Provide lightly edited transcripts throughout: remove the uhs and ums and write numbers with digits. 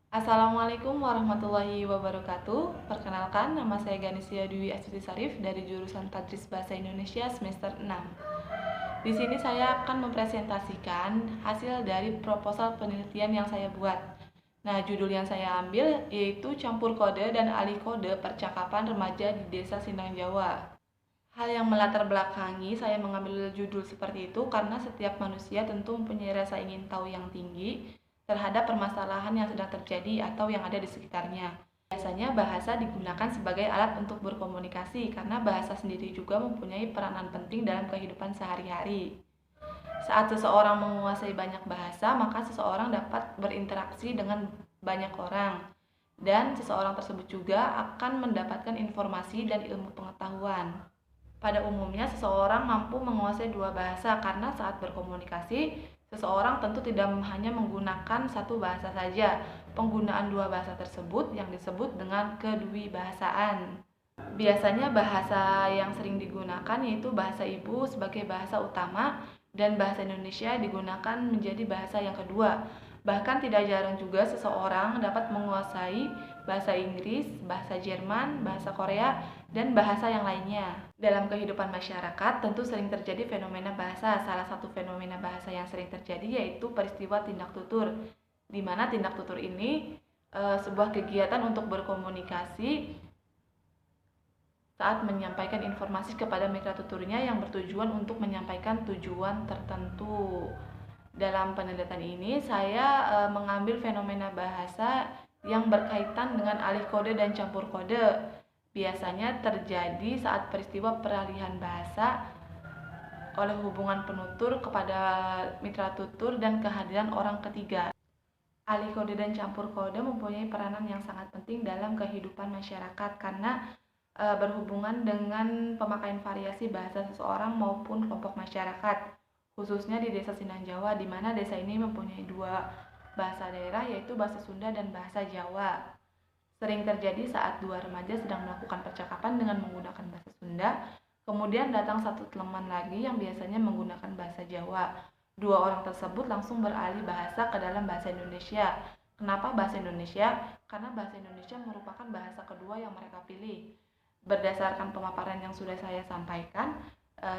Assalamualaikum warahmatullahi wabarakatuh. Perkenalkan, nama saya Ganesia Dwi Astuti Sarif dari jurusan Tadris Bahasa Indonesia semester 6. Di sini saya akan mempresentasikan hasil dari proposal penelitian yang saya buat. Nah, judul yang saya ambil yaitu Campur Kode dan Alih Kode Percakapan Remaja di Desa Sindang Jawa. Hal yang melatar belakangi saya mengambil judul seperti itu karena setiap manusia tentu mempunyai rasa ingin tahu yang tinggi terhadap permasalahan yang sedang terjadi atau yang ada di sekitarnya. Biasanya bahasa digunakan sebagai alat untuk berkomunikasi karena bahasa sendiri juga mempunyai peranan penting dalam kehidupan sehari-hari. Saat seseorang menguasai banyak bahasa, maka seseorang dapat berinteraksi dengan banyak orang dan seseorang tersebut juga akan mendapatkan informasi dan ilmu pengetahuan. Pada umumnya, seseorang mampu menguasai dua bahasa karena saat berkomunikasi, seseorang tentu tidak hanya menggunakan satu bahasa saja. Penggunaan dua bahasa tersebut yang disebut dengan kedwibahasaan. Biasanya bahasa yang sering digunakan yaitu bahasa ibu sebagai bahasa utama dan bahasa Indonesia digunakan menjadi bahasa yang kedua. Bahkan tidak jarang juga seseorang dapat menguasai bahasa Inggris, bahasa Jerman, bahasa Korea, dan bahasa yang lainnya. Dalam kehidupan masyarakat tentu sering terjadi fenomena bahasa. Salah satu fenomena bahasa yang sering terjadi yaitu peristiwa tindak tutur, di mana tindak tutur ini sebuah kegiatan untuk berkomunikasi saat menyampaikan informasi kepada mitra tuturnya yang bertujuan untuk menyampaikan tujuan tertentu. Dalam penelitian ini saya mengambil fenomena bahasa yang berkaitan dengan alih kode dan campur kode. Biasanya terjadi saat peristiwa peralihan bahasa oleh hubungan penutur kepada mitra tutur dan kehadiran orang ketiga. Alih kode dan campur kode mempunyai peranan yang sangat penting dalam kehidupan masyarakat karena berhubungan dengan pemakaian variasi bahasa seseorang maupun kelompok masyarakat, khususnya di Desa Sindang Jawa, di mana desa ini mempunyai dua bahasa daerah yaitu bahasa Sunda dan bahasa Jawa. Sering terjadi saat dua remaja sedang melakukan percakapan dengan menggunakan bahasa Sunda, kemudian datang satu teman lagi yang biasanya menggunakan bahasa Jawa. Dua orang tersebut langsung beralih bahasa ke dalam bahasa Indonesia. Kenapa bahasa Indonesia? Karena bahasa Indonesia merupakan bahasa kedua yang mereka pilih. Berdasarkan pemaparan yang sudah saya sampaikan,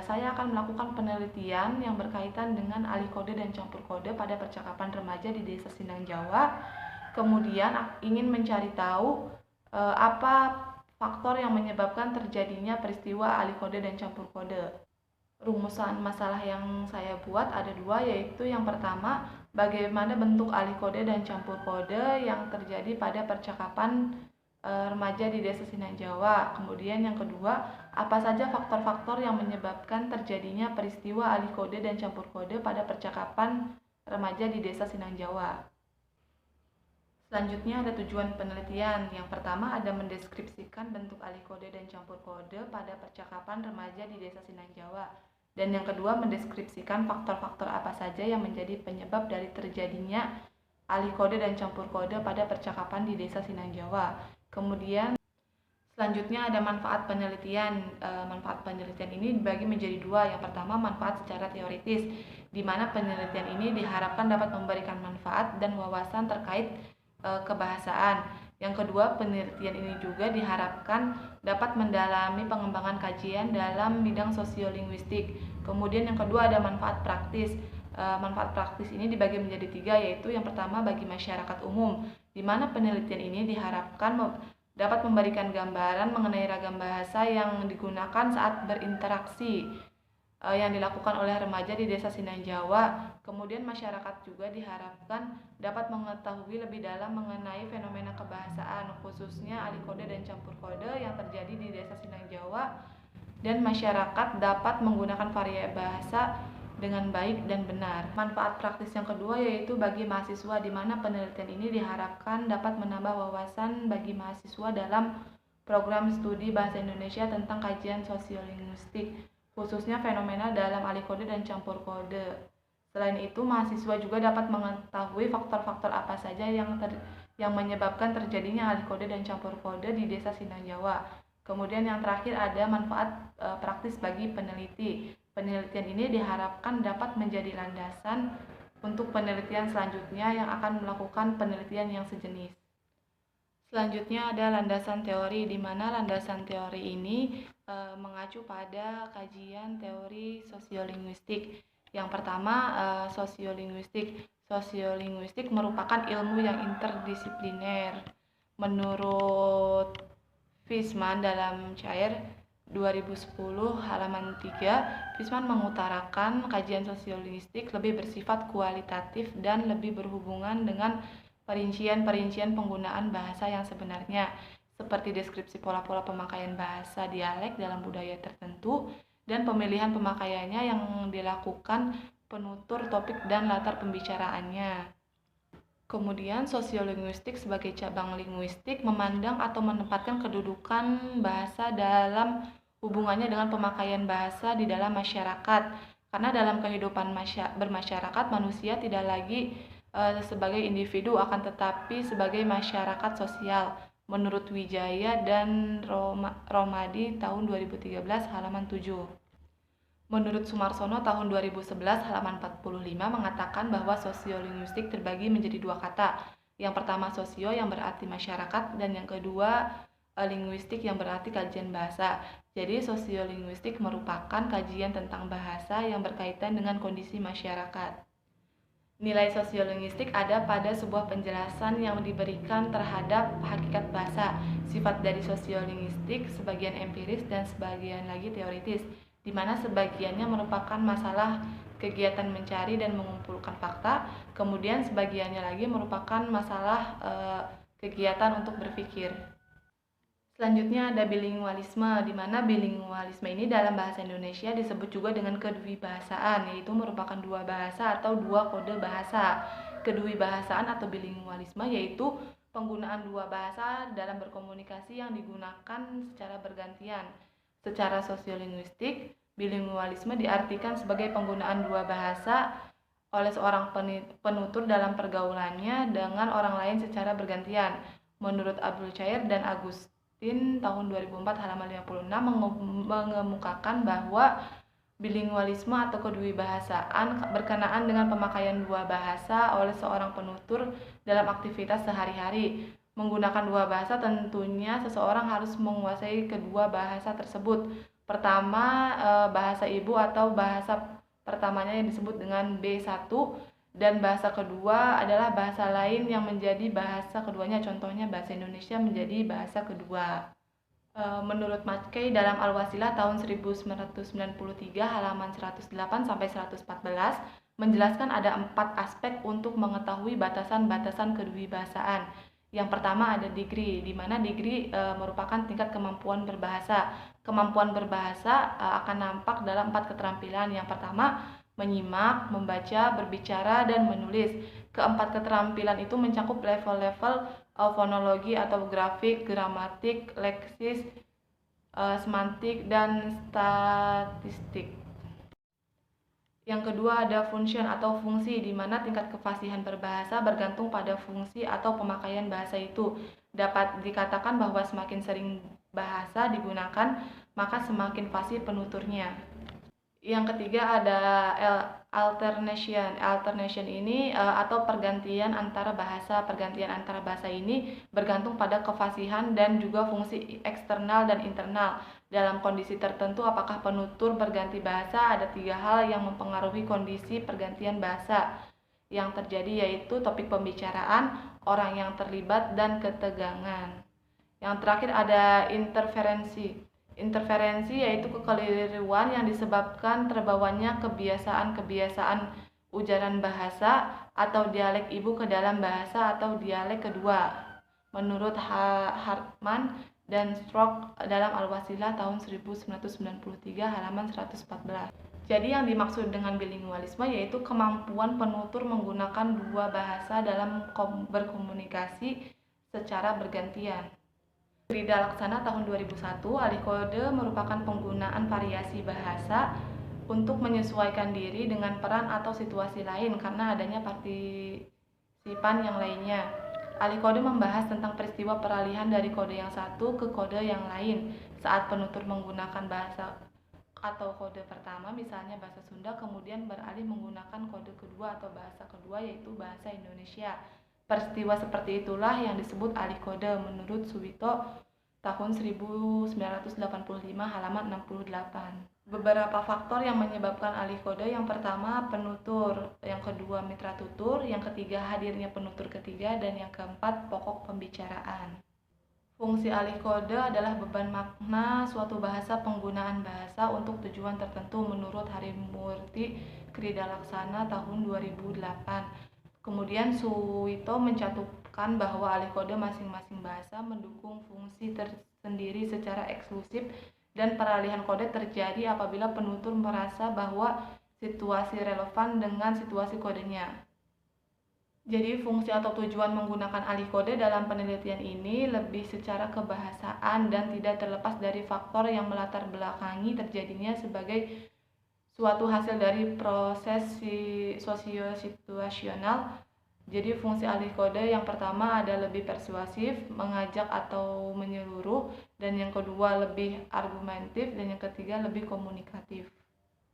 saya akan melakukan penelitian yang berkaitan dengan alih kode dan campur kode pada percakapan remaja di Desa Sindang Jawa. Kemudian ingin mencari tahu apa faktor yang menyebabkan terjadinya peristiwa alih kode dan campur kode. Rumusan masalah yang saya buat ada dua, yaitu yang pertama, bagaimana bentuk alih kode dan campur kode yang terjadi pada percakapan remaja di Desa Sindang Jawa. Kemudian yang kedua, apa saja faktor-faktor yang menyebabkan terjadinya peristiwa alih kode dan campur kode pada percakapan remaja di Desa Sindang Jawa. Selanjutnya ada tujuan penelitian. Yang pertama ada mendeskripsikan bentuk alih kode dan campur kode pada percakapan remaja di Desa Sindang Jawa. Dan yang kedua mendeskripsikan faktor-faktor apa saja yang menjadi penyebab dari terjadinya alih kode dan campur kode pada percakapan di Desa Sindang Jawa. Kemudian selanjutnya ada manfaat penelitian. Manfaat penelitian ini dibagi menjadi dua. Yang pertama manfaat secara teoritis, di mana penelitian ini diharapkan dapat memberikan manfaat dan wawasan terkait kebahasaan. Yang kedua, penelitian ini juga diharapkan dapat mendalami pengembangan kajian dalam bidang sosiolinguistik. Kemudian yang kedua ada manfaat praktis. Manfaat praktis ini dibagi menjadi tiga, yaitu yang pertama bagi masyarakat umum, di mana penelitian ini diharapkan dapat memberikan gambaran mengenai ragam bahasa yang digunakan saat berinteraksi yang dilakukan oleh remaja di Desa Sindang Jawa. Kemudian masyarakat juga diharapkan dapat mengetahui lebih dalam mengenai fenomena kebahasaan, khususnya alih kode dan campur kode yang terjadi di Desa Sindang Jawa, dan masyarakat dapat menggunakan variasi bahasa dengan baik dan benar. Manfaat praktis yang kedua yaitu bagi mahasiswa, di mana penelitian ini diharapkan dapat menambah wawasan bagi mahasiswa dalam program studi Bahasa Indonesia tentang kajian sosiolinguistik, khususnya fenomena dalam alih kode dan campur kode. Selain itu, mahasiswa juga dapat mengetahui faktor-faktor apa saja yang menyebabkan terjadinya alih kode dan campur kode di Desa Sindang Jawa. Kemudian yang terakhir ada manfaat praktis bagi peneliti. Penelitian ini diharapkan dapat menjadi landasan untuk penelitian selanjutnya yang akan melakukan penelitian yang sejenis. Selanjutnya ada landasan teori, di mana landasan teori ini mengacu pada kajian teori sosiolinguistik. Yang pertama, sosiolinguistik. Sosiolinguistik merupakan ilmu yang interdisipliner. Menurut Fishman dalam Cair 2010 halaman 3, Fishman mengutarakan kajian sosiolinguistik lebih bersifat kualitatif dan lebih berhubungan dengan perincian-perincian penggunaan bahasa yang sebenarnya, seperti deskripsi pola-pola pemakaian bahasa dialek dalam budaya tertentu dan pemilihan pemakaiannya yang dilakukan penutur topik dan latar pembicaraannya. Kemudian sosiolinguistik sebagai cabang linguistik memandang atau menempatkan kedudukan bahasa dalam hubungannya dengan pemakaian bahasa di dalam masyarakat. Karena dalam kehidupan bermasyarakat manusia tidak lagi sebagai individu akan tetapi sebagai masyarakat sosial. Menurut Wijaya dan Romadi tahun 2013 halaman 7. Menurut Sumarsono tahun 2011 halaman 45 mengatakan bahwa sosiolinguistik terbagi menjadi dua kata. Yang pertama sosio yang berarti masyarakat dan yang kedua linguistik yang berarti kajian bahasa. Jadi sosiolinguistik merupakan kajian tentang bahasa yang berkaitan dengan kondisi masyarakat. Nilai sosiolinguistik ada pada sebuah penjelasan yang diberikan terhadap hakikat bahasa. Sifat dari sosiolinguistik sebagian empiris dan sebagian lagi teoritis, di mana sebagiannya merupakan masalah kegiatan mencari dan mengumpulkan fakta, kemudian sebagiannya lagi merupakan masalah kegiatan untuk berpikir. Selanjutnya ada bilingualisme, di mana bilingualisme ini dalam bahasa Indonesia disebut juga dengan kedwibahasaan, yaitu merupakan dua bahasa atau dua kode bahasa. Kedwibahasaan atau bilingualisme yaitu penggunaan dua bahasa dalam berkomunikasi yang digunakan secara bergantian. Secara sosiolinguistik, bilingualisme diartikan sebagai penggunaan dua bahasa oleh seorang penutur dalam pergaulannya dengan orang lain secara bergantian. Menurut Abdul Cair dan Agustin tahun 2004 halaman 56 mengemukakan bahwa bilingualisme atau kedwibahasaan berkenaan dengan pemakaian dua bahasa oleh seorang penutur dalam aktivitas sehari-hari. Menggunakan dua bahasa tentunya seseorang harus menguasai kedua bahasa tersebut. Pertama, bahasa ibu atau bahasa pertamanya yang disebut dengan B1 dan bahasa kedua adalah bahasa lain yang menjadi bahasa keduanya, contohnya bahasa Indonesia menjadi bahasa kedua. Menurut Mackey dalam Al-Wasilah tahun 1993 halaman 108 sampai 114 menjelaskan ada 4 aspek untuk mengetahui batasan-batasan kedwibahasaan. Yang pertama ada degree, di mana degree merupakan tingkat kemampuan berbahasa. Kemampuan berbahasa akan nampak dalam 4 keterampilan. Yang pertama, menyimak, membaca, berbicara, dan menulis. Keempat keterampilan itu mencakup level-level fonologi atau grafik, gramatik, leksis, semantik, dan statistik. Yang kedua ada function atau fungsi, di mana tingkat kefasihan berbahasa bergantung pada fungsi atau pemakaian bahasa itu. Dapat dikatakan bahwa semakin sering bahasa digunakan, maka semakin fasih penuturnya. Yang ketiga ada alternation. Alternation ini atau pergantian antara bahasa. Pergantian antara bahasa ini bergantung pada kefasihan dan juga fungsi eksternal dan internal. Dalam kondisi tertentu, apakah penutur berganti bahasa? Ada 3 hal yang mempengaruhi kondisi pergantian bahasa yang terjadi, yaitu topik pembicaraan, orang yang terlibat, dan ketegangan. Yang terakhir ada interferensi. Interferensi yaitu kekeliruan yang disebabkan terbawanya kebiasaan-kebiasaan ujaran bahasa atau dialek ibu ke dalam bahasa atau dialek kedua. Menurut Hartman dan Strock dalam Al-Wasilah tahun 1993 halaman 114. Jadi yang dimaksud dengan bilingualisme yaitu kemampuan penutur menggunakan dua bahasa dalam berkomunikasi secara bergantian. Rida Laksana tahun 2001, alih kode merupakan penggunaan variasi bahasa untuk menyesuaikan diri dengan peran atau situasi lain karena adanya partisipan yang lainnya. Alih kode membahas tentang peristiwa peralihan dari kode yang satu ke kode yang lain saat penutur menggunakan bahasa atau kode pertama, misalnya bahasa Sunda, kemudian beralih menggunakan kode kedua atau bahasa kedua, yaitu bahasa Indonesia. Peristiwa seperti itulah yang disebut alih kode menurut Suwito tahun 1985 halaman 68. Beberapa faktor yang menyebabkan alih kode: yang pertama penutur, yang kedua mitra tutur, yang ketiga hadirnya penutur ketiga, dan yang keempat pokok pembicaraan. Fungsi alih kode adalah beban makna suatu bahasa, penggunaan bahasa untuk tujuan tertentu menurut Harimurti Kridalaksana tahun 2008. Kemudian Suwito mencantumkan bahwa alih kode masing-masing bahasa mendukung fungsi tersendiri secara eksklusif, dan peralihan kode terjadi apabila penutur merasa bahwa situasi relevan dengan situasi kodenya. Jadi fungsi atau tujuan menggunakan alih kode dalam penelitian ini lebih secara kebahasaan dan tidak terlepas dari faktor yang melatar belakangi terjadinya sebagai suatu hasil dari proses sosio-situasional. Jadi fungsi alih kode yang pertama ada lebih persuasif, mengajak atau menyeluruh, dan yang kedua lebih argumentatif, dan yang ketiga lebih komunikatif.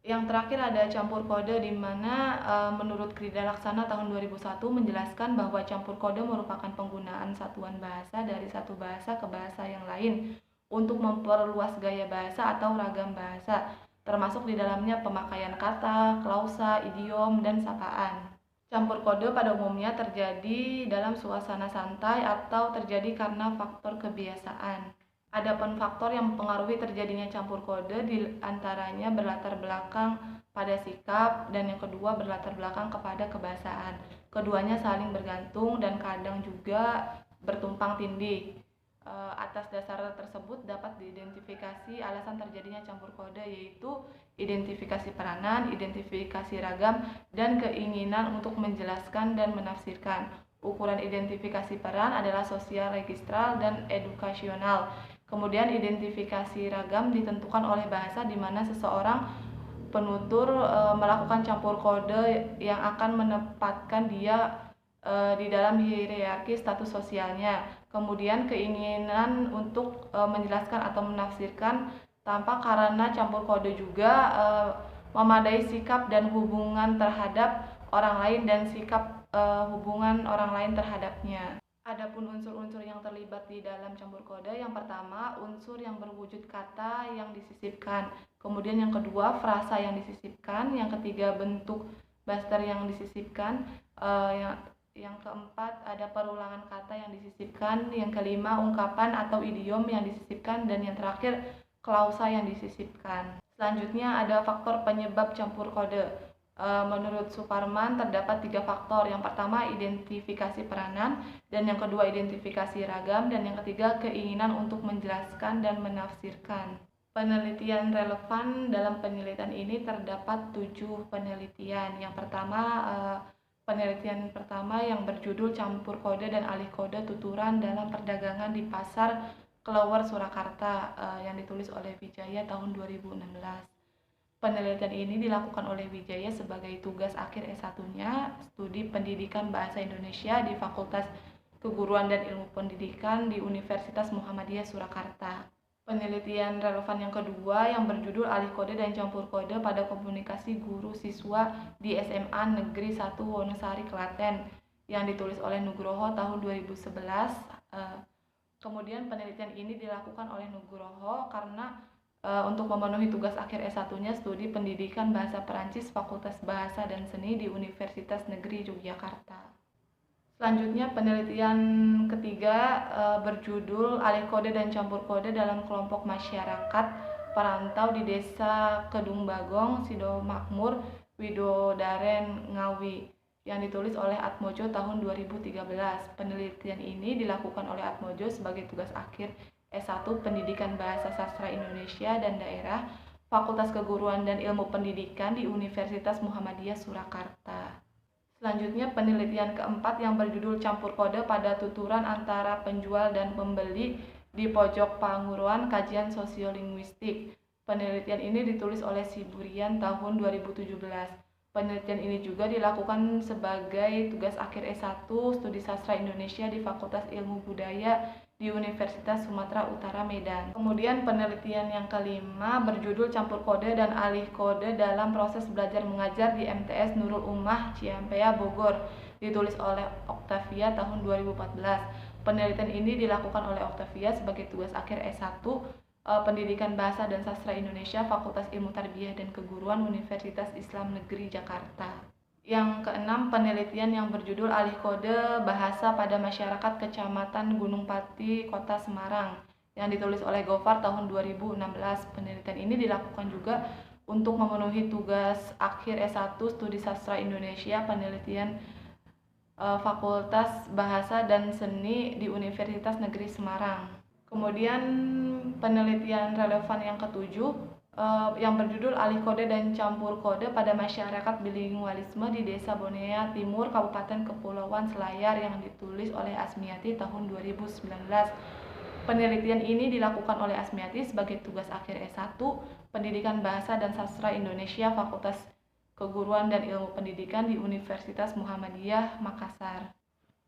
Yang terakhir ada campur kode, di mana menurut Kridalaksana tahun 2001 menjelaskan bahwa campur kode merupakan penggunaan satuan bahasa dari satu bahasa ke bahasa yang lain untuk memperluas gaya bahasa atau ragam bahasa, termasuk di dalamnya pemakaian kata, klausa, idiom, dan sapaan. Campur kode pada umumnya terjadi dalam suasana santai atau terjadi karena faktor kebiasaan. Adapun faktor yang mempengaruhi terjadinya campur kode di antaranya berlatar belakang pada sikap, dan yang kedua berlatar belakang kepada kebahasaan. Keduanya saling bergantung dan kadang juga bertumpang tindih. Atas dasar tersebut dapat diidentifikasi alasan terjadinya campur kode, yaitu identifikasi peranan, identifikasi ragam, dan keinginan untuk menjelaskan dan menafsirkan. Ukuran identifikasi peran adalah sosial, registral, dan edukasional. Kemudian identifikasi ragam ditentukan oleh bahasa, di mana seseorang penutur melakukan campur kode yang akan menempatkan dia di dalam hierarki status sosialnya. Kemudian keinginan untuk menjelaskan atau menafsirkan tampak karena campur kode juga memadai sikap dan hubungan terhadap orang lain dan sikap hubungan orang lain terhadapnya. Adapun unsur-unsur yang terlibat di dalam campur kode: yang pertama unsur yang berwujud kata yang disisipkan, kemudian yang kedua frasa yang disisipkan, yang ketiga bentuk baster yang disisipkan, yang keempat ada perulangan kata yang disisipkan, yang kelima ungkapan atau idiom yang disisipkan, dan yang terakhir klausa yang disisipkan. Selanjutnya ada faktor penyebab campur kode. Menurut Suparman terdapat 3 faktor. Yang pertama identifikasi peranan, dan yang kedua identifikasi ragam, dan yang ketiga keinginan untuk menjelaskan dan menafsirkan. Penelitian relevan dalam penelitian ini terdapat 7 penelitian. Yang pertama penelitian pertama yang berjudul Campur Kode dan Alih Kode Tuturan dalam Perdagangan di Pasar Klewer Surakarta, yang ditulis oleh Wijaya tahun 2016. Penelitian ini dilakukan oleh Wijaya sebagai tugas akhir S1-nya Studi Pendidikan Bahasa Indonesia di Fakultas Keguruan dan Ilmu Pendidikan di Universitas Muhammadiyah Surakarta. Penelitian relevan yang kedua yang berjudul Alih Kode dan Campur Kode pada Komunikasi Guru Siswa di SMA Negeri 1 Wonosari, Klaten, yang ditulis oleh Nugroho tahun 2011. Kemudian penelitian ini dilakukan oleh Nugroho karena untuk memenuhi tugas akhir S1-nya Studi Pendidikan Bahasa Perancis Fakultas Bahasa dan Seni di Universitas Negeri Yogyakarta. Selanjutnya penelitian ketiga berjudul Alih Kode dan Campur Kode dalam Kelompok Masyarakat Perantau di Desa Kedung Bagong, Sidomakmur, Widodaren, Ngawi, yang ditulis oleh Atmojo tahun 2013. Penelitian ini dilakukan oleh Atmojo sebagai tugas akhir S1 Pendidikan Bahasa Sastra Indonesia dan Daerah, Fakultas Keguruan dan Ilmu Pendidikan di Universitas Muhammadiyah Surakarta. Selanjutnya penelitian keempat yang berjudul Campur Kode pada Tuturan Antara Penjual dan Pembeli di Pojok Panguruan Kajian Sosiolinguistik. Penelitian ini ditulis oleh Siburian tahun 2017. Penelitian ini juga dilakukan sebagai tugas akhir S1 Studi Sastra Indonesia di Fakultas Ilmu Budaya di Universitas Sumatera Utara Medan. Kemudian penelitian yang kelima berjudul Campur Kode dan Alih Kode dalam Proses Belajar Mengajar di MTS Nurul Ummah Ciampea Bogor, ditulis oleh Octavia tahun 2014. Penelitian ini dilakukan oleh Octavia sebagai tugas akhir S1 Pendidikan Bahasa dan Sastra Indonesia Fakultas Ilmu Tarbiyah dan Keguruan Universitas Islam Negeri Jakarta. Yang keenam, penelitian yang berjudul Alih Kode Bahasa pada Masyarakat Kecamatan Gunung Pati, Kota Semarang, yang ditulis oleh Gofar tahun 2016. Penelitian ini dilakukan juga untuk memenuhi tugas akhir S1 Studi Sastra Indonesia Penelitian Fakultas Bahasa dan Seni di Universitas Negeri Semarang. Kemudian penelitian relevan yang ketujuh yang berjudul Alih Kode dan Campur Kode pada Masyarakat Bilingualisme di Desa Bonea Timur, Kabupaten Kepulauan Selayar, yang ditulis oleh Asmiati tahun 2019. Penelitian ini dilakukan oleh Asmiati sebagai tugas akhir S1 Pendidikan Bahasa dan Sastra Indonesia Fakultas Keguruan dan Ilmu Pendidikan di Universitas Muhammadiyah Makassar.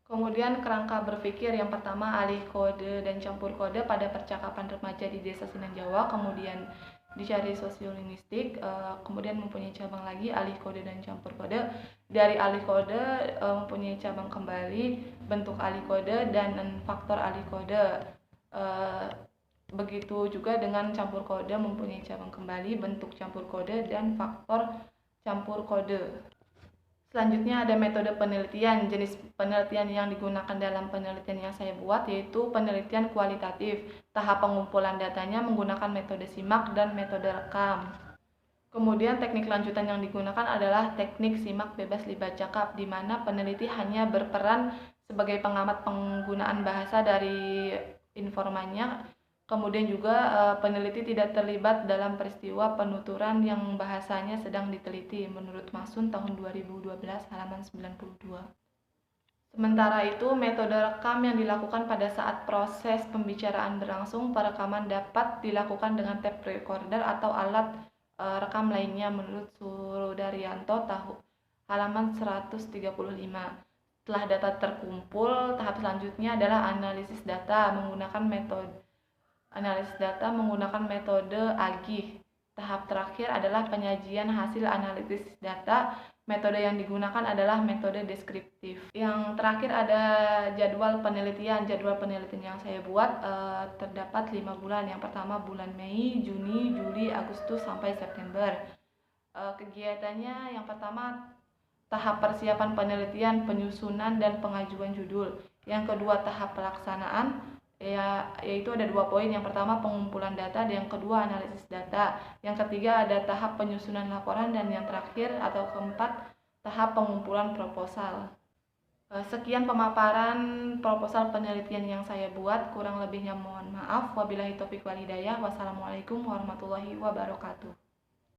Kemudian kerangka berpikir yang pertama alih kode dan campur kode pada percakapan remaja di Desa Sinan Jawa, kemudian dicari sosiolinguistik, kemudian mempunyai cabang lagi alih kode dan campur kode. Dari alih kode mempunyai cabang kembali, bentuk alih kode dan faktor alih kode. Begitu juga dengan campur kode mempunyai cabang kembali, bentuk campur kode dan faktor campur kode. Selanjutnya ada metode penelitian. Jenis penelitian yang digunakan dalam penelitian yang saya buat yaitu penelitian kualitatif. Tahap pengumpulan datanya menggunakan metode simak dan metode rekam. Kemudian teknik lanjutan yang digunakan adalah teknik simak bebas libat cakap, di mana peneliti hanya berperan sebagai pengamat penggunaan bahasa dari informannya. Kemudian juga peneliti tidak terlibat dalam peristiwa penuturan yang bahasanya sedang diteliti, menurut Masun tahun 2012 halaman 92. Sementara itu, metode rekam yang dilakukan pada saat proses pembicaraan berlangsung, perekaman dapat dilakukan dengan tape recorder atau alat rekam lainnya, menurut Sudaryanto halaman 135. Setelah data terkumpul, tahap selanjutnya adalah analisis data menggunakan metode agih. Tahap terakhir adalah penyajian hasil analisis data. Metode yang digunakan adalah metode deskriptif. Yang terakhir ada jadwal penelitian. Jadwal penelitian yang saya buat terdapat 5 bulan. Yang pertama bulan Mei, Juni, Juli, Agustus sampai September. Kegiatannya yang pertama tahap persiapan penelitian, penyusunan dan pengajuan judul. Yang kedua tahap pelaksanaan, yaitu ada 2 poin. Yang pertama pengumpulan data, dan yang kedua analisis data. Yang ketiga ada tahap penyusunan laporan, dan yang terakhir atau keempat tahap pengumpulan proposal. Sekian pemaparan proposal penelitian yang saya buat, kurang lebihnya mohon maaf. Wabillahi taufiq wal hidayah. Wassalamualaikum warahmatullahi wabarakatuh.